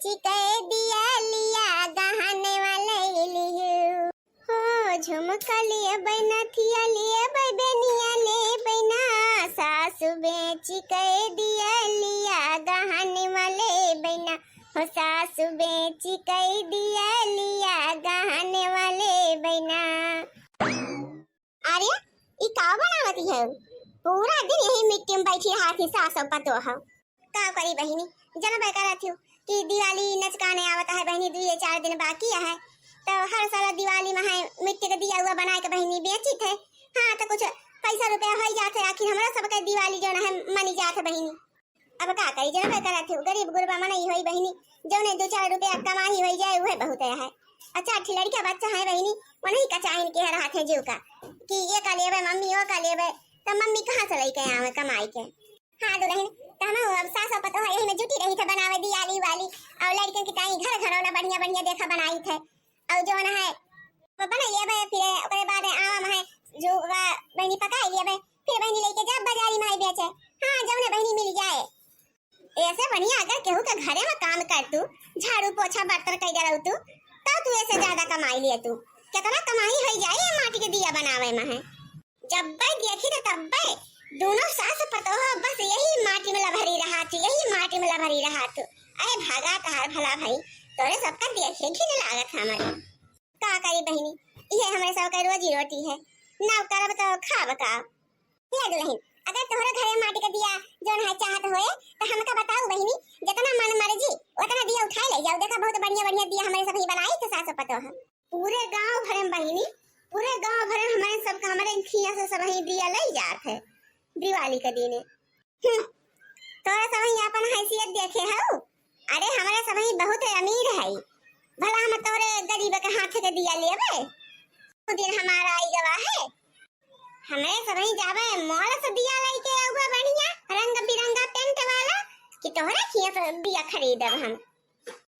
चिकै दिया लिया गहने वाले लियो हो झुमका लिए बैना थिया लिए बेनिया ले बैना सासु बेची कह दिया लिया गहने वाले बैना हो सासु बेची कह दिया लिया गहने वाले बैना। अरे ई का बनावती है? पूरा दिन यही मिट्टी में बैठी हाथी सास पतो है का करी बहिनी। जनबे करत हूँ कि दिवाली नचकाने आवता है बहिनी, 2-4 दिन बाकी है तो हर साल दिवाली में है मिट्टी का दिया हुआ बना के बहिनी बेची थे। हाँ तो कुछ पैसा रुपया हो जाते आखिर हमारा सबके दिवाली जो है मनी जाते बहिनी। अब का करी जनबे करत हूँ गरीब गुरबा मन ही होई बहिनी, जो ने 2-4 रुपया कमाई हो जाए वह बहुत है। अच्छा अच्छी लड़का बच्चा है बहिनी वही का चाहिए के हाथ है जीव का कि ये का लेबे मम्मी वो का लेबे तो मम्मी कहाँ से लेके आवे कमाई के। हाँ दुल्हन तमा अब सास पतो है यही में जुटी रही थे बनावे दिवाली वाली और लड़कन की ताई घर घरौना बढ़िया बढ़िया देखा बनाई थे और जो न है वो बना लेबे फिर ओकरे बाद आम है जो बहनी पकाई लेबे फिर बहनी लेके जब बाजारी में बेचे। हाँ जब ने बहनी मिल जाए ऐसे बढ़िया अगर केहू के घरे में काम कर तू झाड़ू पोछा बर्तन कई जरा तू तो तू ऐसे ज्यादा कमाई लिए तू कितना कमाई हो जाए माटी के दिया बनावे में है। जब देखी तो तब दोनों सास पतो हो बस यही माटी में लभरी रहा थी यही माटी में लभरी रहा तू। अरे भागा तार भला भाई तोरे सबका देखे घिन लागत हमारे का करी बहनी ये हमारे सब का रोजी रोटी है ना करब तो खाब का। ये दुल्हन अगर तोहरे घरे माटी का दिया जोन है चाहत होए तो हमका बताओ बहनी जितना मन मर्जी उतना दिया उठा ले जाओ। देखा बहुत बढ़िया बढ़िया दिया हमारे सब ही बनाई तो सास पतो है पूरे गांव भर में बहनी पूरे गांव भर में हमारे सब हमारे खिया से सब ही दिया ले जात है दिवाली के दिन। तोरा सब ही अपन हैसियत देखे हो। अरे हमारे सब ही बहुत अमीर है भला हम तोरे गरीब के हाथ के दिया लेबे वो दिन हमारा आई गवा है। हमें सब ही जावे मॉल से दिया लेके आऊगा बढ़िया रंग बिरंगा पेंट वाला कि तोहरा खिया से दिया खरीदब हम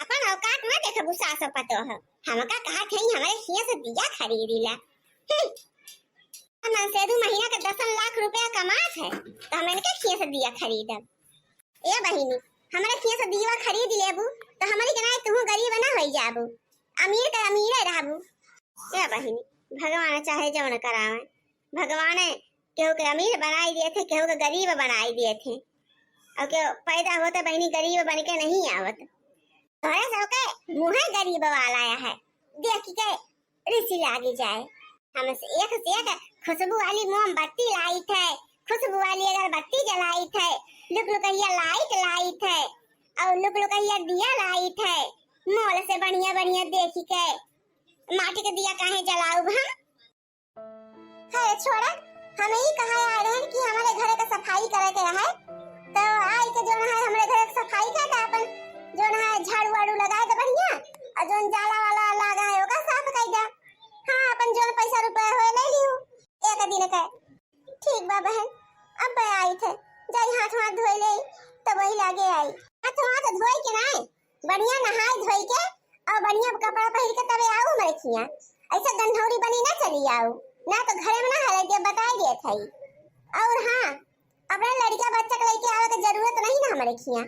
अपन औकात में देखबू सास पतो है हमका कहा थे हमारे खिया से दिया खरीदीला। हम से 2 महीना के 10 लाख रुपया कमात है तो हम इनके खिया से दिया खरीदब। ए बहिनी हमारे खिया से दिया खरीद लेबू तो हमारी कनाए तू गरीब ना होई जाबू अमीर का अमीर रहबू। ए बहिनी भगवान चाहे जो न करावे भगवान केहू के अमीर बनाई दिए थे केहू के गरीब बनाई दिए थे और के पैदा होते बहनी गरीब बन के नहीं आवत। थोड़ा सा के मुंह गरीब वाला है देख के ऋषि लागी जाए। हमसे एक से एक खुशबू वाली मोमबत्ती लाई थे खुशबू वाली अगरबत्ती जलाई थे लुक लुकैया लाइट लाई थे और लुक लुकैया दिया लाई थे मॉल से बढ़िया बढ़िया देख के माटी के दिया काहे जलाऊ हम। है छोड़ा हमें ही कहा आ रहे हैं कि हमारे घर का सफाई करे के है तो आई के जो है हमारे घर की सफाई का अपन जो है झाड़ू वाड़ू लगाए तो बढ़िया और जो जाला वाला लगा है ओका साफ कर दे। हाँ अपन जो पैसा रुपया होए ले लियो एक दिन का ठीक बा बहन। अब आई थे जाई हाथ धोई ले तो वही लागे आई हाथ धोई के ना बढ़िया नहाई धोई के और बढ़िया कपड़ा पहन के तबे आऊ मेरे खिया ऐसा गंधौरी बनी ना चली आऊ ना तो घर में ना हले दे बता दिए थे। और हाँ अपना लड़का बच्चा के लेके आवे की जरूरत नहीं ना हमारे खिया।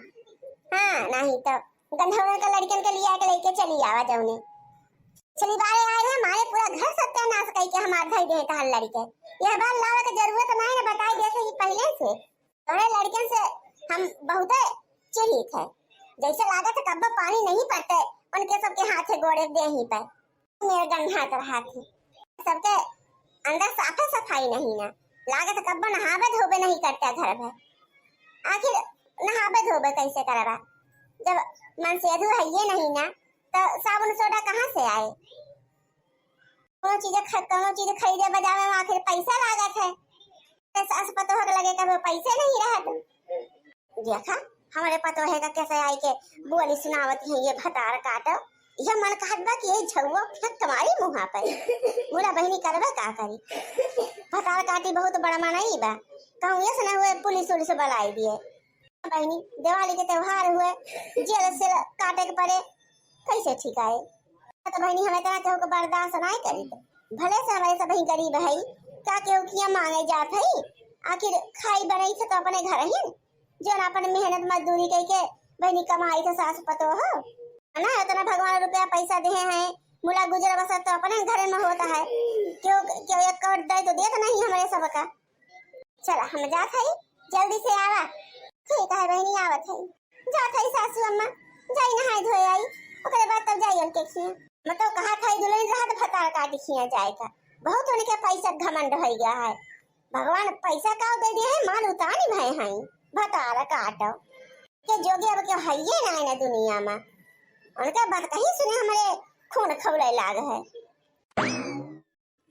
हाँ नहीं तो गंधौरा का लड़कन के लिए आके लेके चली आवा जौने चली बारे आए हैं हमारे पूरा घर सत्यानाश कई के हमार धई दे ता लड़के यह बात लावे की जरूरत नहीं ना बताई देते ही पहले से। तोरे लड़कन से हम बहुत चिढ़ी थे जैसे लागत कब पानी नहीं पड़ते उनके सबके हाथे गोड़े दे ही पे मेरे गंधा रहा थी सबके अंदर साफे सफाई नहीं ना लागत कब नहावे धोबे नहीं करता घर में। आखिर नहावे धोबे कैसे करवा जब मन से अधू है ये नहीं ना तो साबुन सोडा कहाँ से आए। कोनो चीज खरीदे बजावे में आखिर पैसा लागत है सास पतो है लगे कब पैसे नहीं रहत। देखा हमारे पतो है कैसे आई के बोली सुनावत है ये भतार काटो यह मन कहत बा कि यही झगुआ फेंक तुम्हारी मुँह पे बोला बहनी करबे का करी भतार काटी बहुत बड़ा मनाई बा कहूँ ये सुना हुए पुलिस उलिस बुलाई दिए बहनी दिवाली के त्योहार हुए जेल से काटे के पड़े कैसे ठीक आए तो बहनी हमें तरह केहू को बर्दाश्त नहीं करी भले से हमारे सब ही गरीब है क्या केहू किया मांगे जात है आखिर खाई बनाई थे तो अपने घर ही जो अपन मेहनत मजदूरी करके बहनी कमाई थे सास पतो हो ना इतना भगवान रुपया पैसा दे हैं मुला गुजर बसर तो अपने घर में होता है क्यों क्यों एक करोड़ दे तो दे तो नहीं हमारे सबका। चला हम जात है जल्दी से आवा ठीक है बहनी आवत है जात है सासू अम्मा जाई नहाई धोए आई ओकरे बाद तब जाई उनके खिया मतलब कहा था दुल्हन रहा तो फतार काट खिया जाएगा बहुत उनके पैसा घमंड हो गया है भगवान पैसा का दे दिया है माल उतानी भय हैं भतार काटो के जोगे अब के हइये ना है ना दुनिया में उनका बात कहीं सुने हमारे खून खौले लाग है।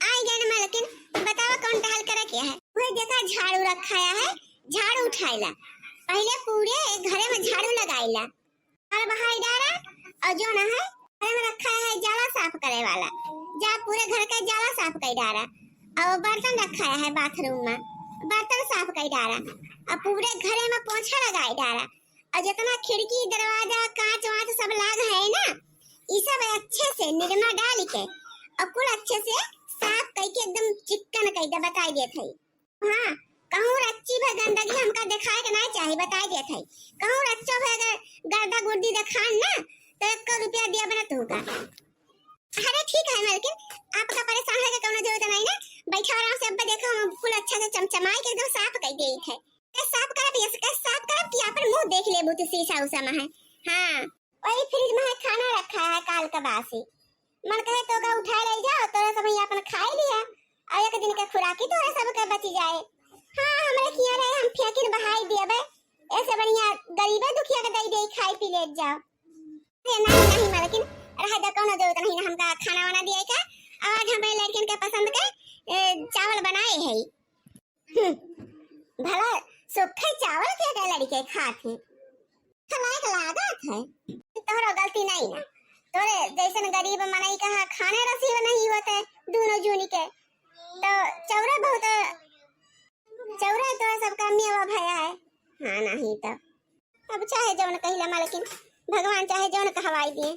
आई गए ना लेकिन बताओ कौन टहल करे क्या है वही देखा झाड़ू रखाया है झाड़ू उठाइला पहले पूरे घरे में झाड़ू लगाइला और बाहर डारा और जो ना है घर में रखा है जाला साफ करे वाला जा पूरे घर का जाला साफ कर डारा और बर्तन रखा है बाथरूम में बर्तन साफ कर डारा और पूरे घरे में पोछा लगाई डारा और जितना खिड़की दरवाजा कांच वांच सब लाग है ना ये सब अच्छे से निरमा डाल के और कुल अच्छे से साफ करके एकदम चिकन कर दे बताई देत है। हां कहूं रच्ची भे गंदगी हमका दिखाए के नहीं चाहिए बताई देत है कहूं रच्चो भे गर्दा गुर्दी दिखान ना तो 1 रुपया दिया बना तूका। अरे ठीक है मालकिन आपका परेशान है का कोनो जरूरत नहीं ना बैठा आराम से अब देखो हम फुल अच्छा से चमचमाई के एकदम साफ कर देई है साफ करब ये साफ करब कि अपन मुंह देख ले बुत शीशा उसा में है। हां वही फ्रिज में है खाना रखा है काल का बासी मन कहे तो का उठा ले जाओ तो सब अपन खा लिया और एक दिन का खुराकी तो सब का बच जाए। हां हमरे किया रहे हम फेंकिन बहाई देबे ऐसे बढ़िया गरीबे दुखिया के दई दे खाई पी ले जाओ नहीं मालकिन रहा दा कोनो जरूरत नहीं ना हमका खाना वाना दिए का आज हमारे लड़किन के पसंद के चावल बनाए है भला सूखे चावल के लड़के खाते खलाक लागत है तोहरा गलती नहीं ना तोरे जैसन गरीब मनई कहा खाने नसीब नहीं होते दोनों जूनी के तो चौरा बहुत चौरा तो सबका मेवा भया है। हां नहीं तो अब चाहे जौन कहिला मालकिन भगवान चाहे जौन कहवाई दिए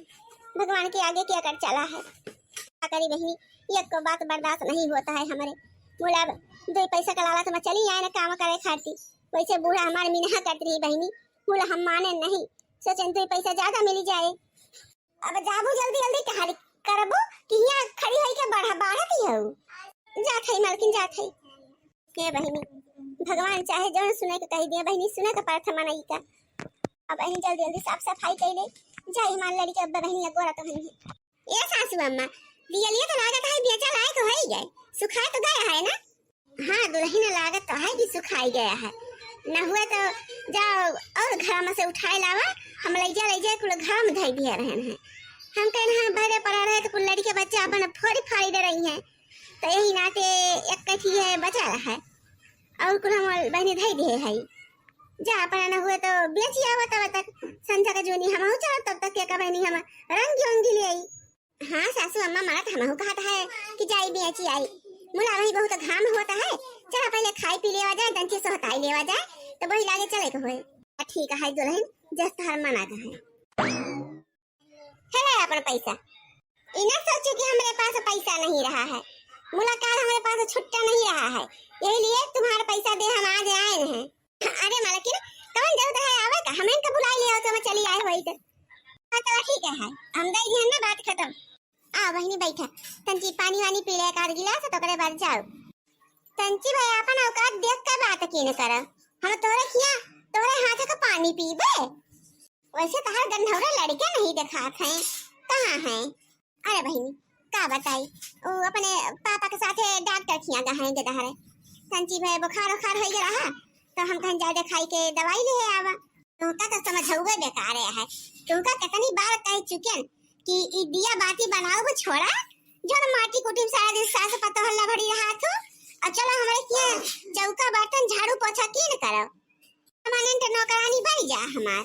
भगवान के आगे क्या कर चला है क्या करी बहनी एक को बात बर्दाश्त नहीं होता है हमारे बोला 2 पैसा का लालच में चली आए ना काम करे खाती वैसे बूढ़ा हमारे मिनहा करती रही बहनी बोला हम माने नहीं सोचन 2 पैसा ज्यादा मिल जाए अब जाबू जल्दी जल्दी कहारी करबो कि यहां खड़ी है के बढ़त ही हो जात है मालकिन जात है के बहनी भगवान चाहे जौन सुने के कह दे बहनी सुने का प्रार्थना नहीं का अब बहनी जल्दी जल्दी साफ सफाई कर ले जाई मान लड़की अब बहनी अगोरा तो नहीं ये सासू अम्मा दिया लिए तो लागत है बेचा लायक हो ही गए सुखाए तो गया है ना। हां दुल्हन लागत तो है कि सुखाई गया है ना हुआ तो जाओ और घर में से उठाए लावा हम ले जा कुल घर में धई दिया रहन है हम कहन हां भरे पड़ा रहे तो कुल लड़की बच्चा अपन फोड़ी दे रही है तो यही नाते एक कठी है बचा रहा है और कुल हम बहनी धई दिए है जा अपन ना हुए तो बेची आवा तब तक संध्या का जोनी हम हो चलो तब तक क्या बहनी हम रंग जोंगी ले आई। हां सासू अम्मा मारा था हम कहता है कि जाई बेची आई मुला वही बहुत घाम होता है चला पहले खाई पी लेवा जाए तंची से हटाई लेवा जाए तो वही लागे चले के होए ठीक है दुल्हन जस्ट हर मना का है हेला अपन पैसा इना सोचो कि हमारे पास पैसा नहीं रहा है मुलाकात हमारे पास छुट्टा नहीं रहा है यही लिए तुम्हारा पैसा दे हम आज आए हैं। अरे मालकिन कौन जरूरत है आवे का हमें का बुला लिया तो हम चली आए वही तो चलो ठीक है हम दे दिए ना बात खत्म आ बहनी बैठा तंची पानी वानी पी ले एक आध गिलास तो करे बाद जाओ तंची भाई अपन औकात देख के बात कीने कर हम तोरे किया तोरे हाथ का पानी पीबे वैसे तहार गंधौरा लड़के नहीं दिखात हैं कहां हैं। अरे बहनी का बताई ओ अपने पापा के साथ डॉक्टर खिया गए के दहरे तंची भाई बुखार हो गया है तो हम कहीं ज्यादा खाई के दवाई ले आवा तुमका तो समझौगे बेकार है तुमका कितनी बार कह चुके कि ई दिया बाती बनाओ वो छोड़ा जो माटी कुटिम सारा दिन सास पतो हल्ला भरी रहा तो और चलो हमारे किया चौका बर्तन झाड़ू पोछा की न करो परमानेंट नौकरानी बन जा हमार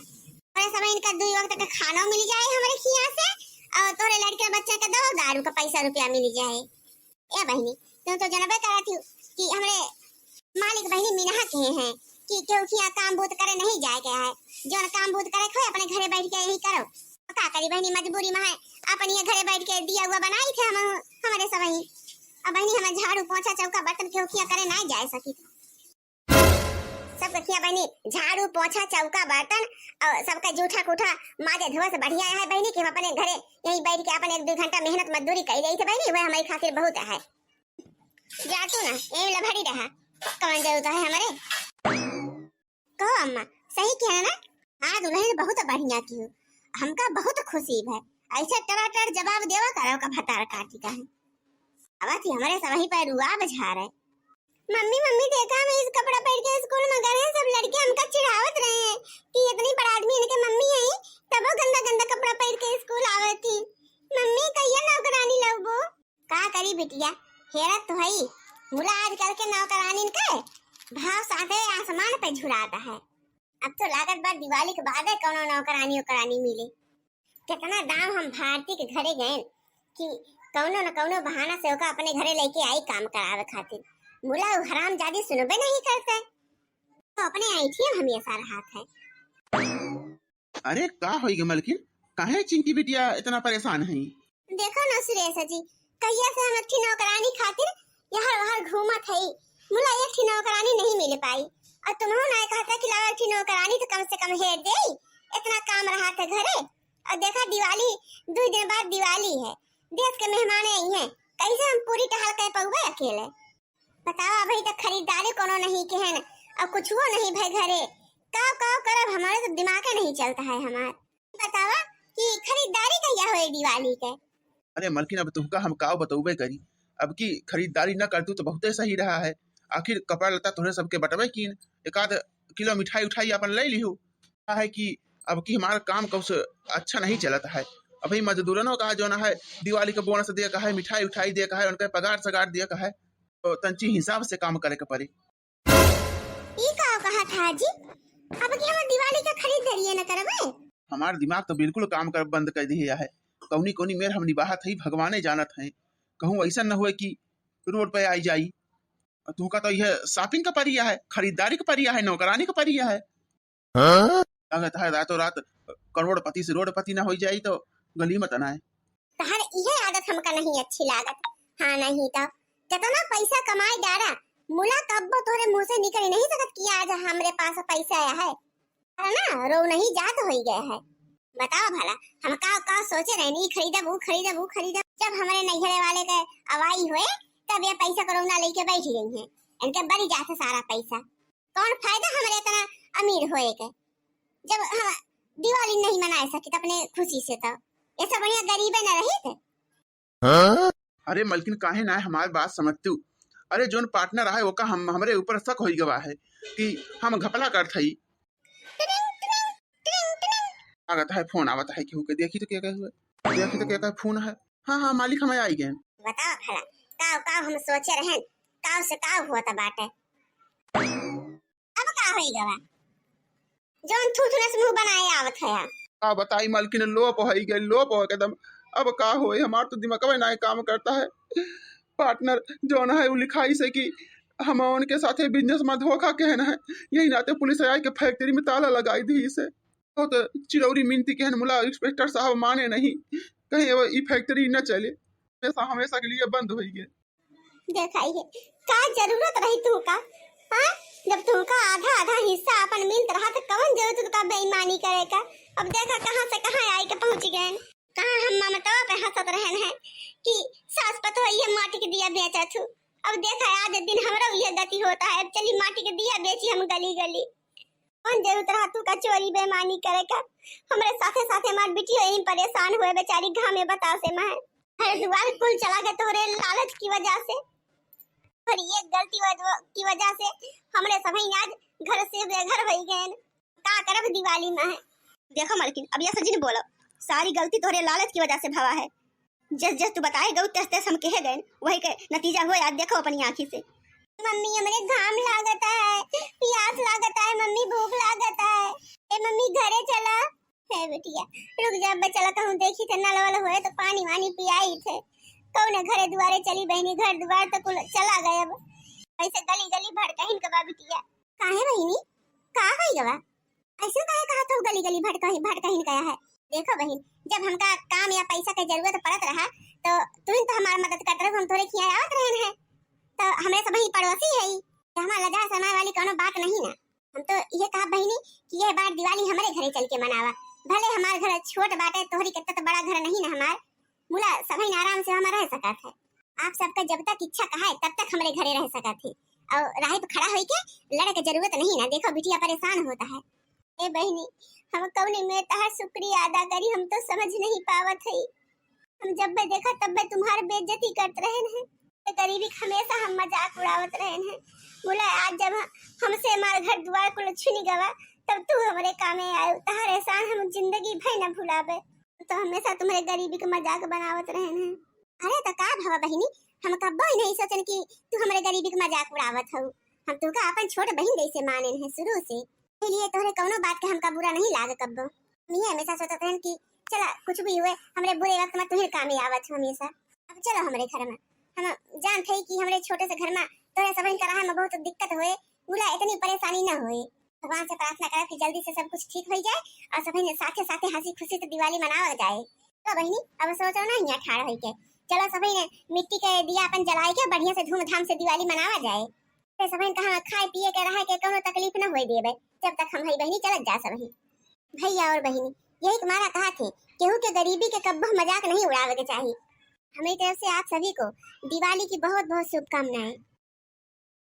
और समय इनका 2 वक्त का खाना मिल जाए हमारे खिया से और तोरे लड़के बच्चे का दवा दारू का पैसा रुपया मिल जाए। ए बहनी तुम तो जनबे करा थी कि हमारे मालिक बहनी मिनहा कहे हैं कि क्यों किया काम बूत करे नहीं जाए गया है जो काम बूत करे खोए अपने घरे बैठ के यही करो का करी बहनी मजबूरी में है अपन ये घरे बैठ के दिया हुआ बनाई थे हम हमारे समय अब बहनी हमें झाड़ू पोछा चौका बर्तन क्यों किया करे नहीं जाए सकी सब सखिया बहनी झाड़ू पोछा चौका बर्तन और सबका जूठा कूठा माजे धोआ से बढ़िया है बहनी कि हम अपने घरे यहीं बैठ के अपन 1-2 घंटा मेहनत मजदूरी कर रही थे बहनी, वह हमारी खातिर बहुत है। जा तू ना यहीं लभड़ी रहा, कौन जरूरत है हमारे। कहो अम्मा सही कह ना, हाँ दुल्हन बहुत बढ़िया की हो, हमका बहुत खुशी है। ऐसे टराटर जवाब देवा करो का भतार काटी का है। अब थी हमारे सभी पर रुआब झाड़ है। मम्मी मम्मी देखा मैं इस कपड़ा पहन के स्कूल में गए हैं, सब लड़के हमका चिढ़ावत रहे हैं कि इतनी बड़ा आदमी इनके मम्मी है तब वो गंदा गंदा कपड़ा पहन के स्कूल आवत थी। मम्मी कहिए नौकरानी लगबो का करी बिटिया, हेरत तो है मुला आजकल के नौकरानी के भाव साथे आसमान पे झुराता है। अब तो लागत बार दिवाली के बाद कोनो नौकरानी मिले। कितना दाम हम भारती के घरे गए कि कौनो न कौनो बहाना से ओका अपने घरे लेके आई काम करावे खातिर। मुला हराम जादी सुनबे नहीं करते तो अपने ऐठी हमेशा रहत है। अरे का होई गे मलकिन, काहे चिंकी बिटिया इतना परेशान है। देखो ना सुरेश जी, कहिया से हम अच्छी नौकरानी खातिर यहाँ वहाँ घूमत है, मुला एक थी नौकरानी नहीं मिल पाई और तुम्हों ना कहता कि लावा थी नौकरानी तो कम से कम हेर दे, इतना काम रहा था घरे। और देखा दिवाली 2 दिन बाद दिवाली है, देश के मेहमान आई हैं, कैसे हम पूरी टहल के पहुए अकेले। बताओ अभी तक खरीदारी कोनो नहीं कहन और कुछ वो नहीं भाई घरे काव करब, हमारे तो दिमाग नहीं चलता है हमार। बतावा कि खरीदारी कहिया होए दिवाली के। अरे मलकिन अब तुमका हम काव बतौबे करी, अब की खरीदारी न करतू तो बहुते सही रहा है। आखिर कपड़ा लता तोहरे सबके बटवे कीन, 1-आध किलो मिठाई उठाई अपन ले लिहू। है कि अब की हमारा काम कब से अच्छा नहीं चलता है। अभी मजदूरनों का जो ना है दिवाली का बोनस दिया का है, मिठाई उठाई दिया का है, उनका पगार सगार दिया का है, तो तंची हिसाब से काम करे के पड़ी। ई का कहा था जी, अब की हम दिवाली का खरीदारी न करबे। हमार दिमाग तो बिल्कुल काम कर बंद कर दिया है। कौनी कोनी मेर हम निबाहत है, भगवाने जानत है। कहूँ ऐसा न हुए कि रोड पे आई जाई। तुमका तो यह शॉपिंग का परिया है, खरीदारी का परिया है, नौकरानी का परिया है। लगता है रातों रात करोड़पति से रोडपति न हो जाई तो गली मत आना है। तहर यह आदत हमका नहीं अच्छी लागत। हाँ नहीं तो कितना पैसा कमाई डारा, मुला कब्बो तोरे मुंह से निकल नहीं सकत कि आज हमरे पास पैसा आया है ना, रो नहीं जात हो गया है। बताओ भला हम का सोचे रहे नहीं खरीदा। जब हमारे नैहरे वाले के अवाई हुए तब ये पैसा कोरोना लेके बैठ गई हैं, इनके बड़ी जाते सारा पैसा। कौन फायदा हमारे इतना अमीर होए के, जब हम दिवाली नहीं मना सके अपने खुशी से, तो ये सब बढ़िया गरीबे न रही थे। अरे मलकिन काहे ना हमारी बात समझतू। अरे जोन पार्टनर है वो का हम हमरे ऊपर शक हो गवा है कि हम घपला करत हई। आगत है फोन आवत है कि के देखी तो क्या हुआ, देखी तो क्या फोन है। हाँ मालिक हमें आई गए। बताओ भला काव हम सोचे रहन काव से काव हुआ था बाटे। अब का होई गवा जोन थूथने से मुंह बनाए आवत है। का बताई मलकिन, लोप हो गई, लोप हो एकदम। अब का होए, हमार तो दिमाग में ना काम करता है। पार्टनर जो ना है वो लिखाई से कि हम उनके साथे बिजनेस में धोखा कहना है, यही नाते पुलिस आई के फैक्ट्री में ताला लगाई दी इसे। तो चिरौरी मिनती कहन मुला इंस्पेक्टर साहब माने नहीं, कहीं ये फैक्ट्री न चले, हमेशा के लिए बंद हो गए। देखाइए का जरूरत रही तू का, हां जब तुमका आधा हिस्सा अपन मिलत रहा तो कौन जरूरत का बेईमानी करे का। अब देखा कहां से कहां आई के पहुंच गए, कहां हम ममता पे हंसत रहन है कि सास पतो ये माटी के दिया बेचा थू। अब देखा आज दिन हमरा ये गति होता है, चली माटी के दिया बेची हम गली। कौन जरूरत रहा तू का चोरी बेईमानी करे का। हमरे साथे हमार बिटिया यही परेशान हुए बेचारी घाम में बतासे में हर दुआर कुल चला गए तोरे लालच की वजह से, और ये गलती की वजह से हमरे सभी आज घर से बेघर हो गए। का करब दिवाली में है। देखो मालकिन अब यह सजी ने बोला, सारी गलती तोरे लालच की वजह से भवा है। जस तू बताए गौ तस हम कहे गए, वही के नतीजा हुआ। आज देखो अपनी आंखी से। मम्मी हमरे घाम लागता है, प्यास लागता है, मम्मी भूख लागता है। ए मम्मी घरे चला है बेटिया, रुक जा बचला कहूं देखी थे नल वाला हुए तो पानी वानी पियाई थे। कौन घरे दुआरे चली बहनी, घर दुआर तो कुल चला गए। अब ऐसे गली भड़कहिन के बा बिटिया। काहे बहनी का होई गवा, ऐसे काहे कहा तो गली भड़कहिन कया है। देखो बहन, जब हमका काम या पैसा के जरूरत पड़त रहा तो तुम तो हमार मदद करत रहो, हम तोरे खिया आवत रहन है। तो हमें सब ही पड़ोसी है, हमारा लजा समय वाली कोनो बात नहीं ना। हम तो ये कहा बहनी कि यह बार दिवाली हमारे घरे चल के मनावा। भले हमार घर छोट बाटे, तोहरी कितना तो बड़ा घर नहीं ना हमार, मुला सभी आराम से हमारा रह सकत है। आप सबका जब तक इच्छा कहा है तब तक हमारे घरे रह सकत है, और राह पे खड़ा होई के लड़े के जरूरत नहीं ना। देखो बिटिया परेशान होता है। ए बहनी, हम कौन में तहार शुक्रिया अदा करी, हम तो समझ नहीं पावत है। हम जब भी देखा तब भी तुम्हारे बेइज्जती करते रहे हैं, गरीबी हमेशा हम मजाक उड़ावत रहे हैं। बोला आज जब हमसे हमारे घर द्वार को छुनी गवा तब तू हमारे कामे आए, तहार एहसान हम जिंदगी भर न भुलावे। तो हमेशा तुम्हारे गरीबी का मजाक बनावत रहे हैं। अरे तो का भवा बहनी, हम कब्बो ही नहीं सोचन कि तू हमारे गरीबी का मजाक उड़ावत हो। हम तुका अपन छोट बहन जैसे माने हैं शुरू से, इसलिए तोहरे कौनो बात के हमका बुरा नहीं लागे कब्बो। मैं हमेशा सोचत रहन कि चला कुछ भी हुए हमरे बुरे वक्त में तुम्हें कामे आवत हो हमेशा। अब चलो हमारे घर में, हम जानते हैं कि हमारे छोटे से घर में तोरे सबन का राह में बहुत दिक्कत होए, बुला इतनी परेशानी न होए। भगवान से प्रार्थना करा कि जल्दी से सब कुछ ठीक हो जाए और सभी ने साथे साथे हंसी खुशी से दिवाली मनावा जाए। तो बहनी अब सोचो ना यहाँ ठाड़ होई के चलो सभी ने मिट्टी के दिया अपन जलाए के बढ़िया से धूमधाम से दिवाली मनावा जाए। फिर सभी कहा खाए पिए के रहे के कोनो तकलीफ न होए देबे, जब तक हम भाई बहनी चलत जा सभी। भैया और बहनी यही तुम्हारा कहा थे, केहू के गरीबी के कब्बो मजाक नहीं उड़ावे के चाहिए। हमारी तरफ से आप सभी को दिवाली की बहुत बहुत शुभकामनाएं।